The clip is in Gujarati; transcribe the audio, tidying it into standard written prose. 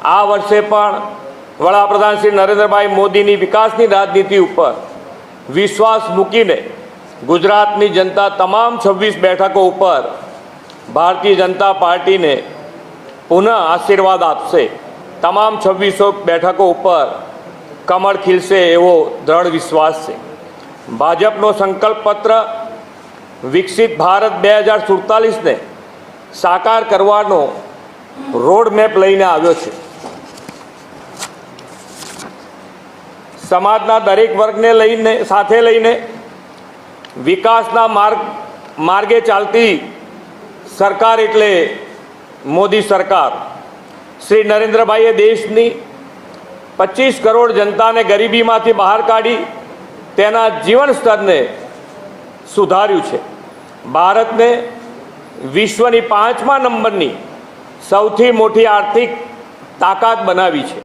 આ વર્ષે પણ વડાપ્રધાન શ્રી નરેન્દ્રભાઈ મોદીની વિકાસની રાજનીતિ ઉપર વિશ્વાસ મૂકીને ગુજરાતની જનતા તમામ 26 બેઠકો ઉપર ભારતીય જનતા પાર્ટીને પુનઃ આશીર્વાદ આપશે। તમામ 26 બેઠકો ઉપર કમળ ખીલશે એવો દ્રઢ વિશ્વાસ છે। ભાજપનો સંકલ્પ પત્ર વિકસિત ભારત 2047ને સાકાર કરવાનો રોડ મેપ લઈને આવ્યો છે। સમાજના દરેક વર્ગને લઈને સાથે લઈને વિકાસના માર્ગે ચાલતી સરકાર એટલે મોદી સરકાર। શ્રી નરેન્દ્રભાઈએ દેશની 25 કરોડ જનતાને ગરીબીમાંથી બહાર કાઢી તેના જીવન સ્તરને સુધાર્યું છે। ભારતને વિશ્વની 5મા નંબરની સૌથી મોટી આર્થિક તાકાત બનાવી છે।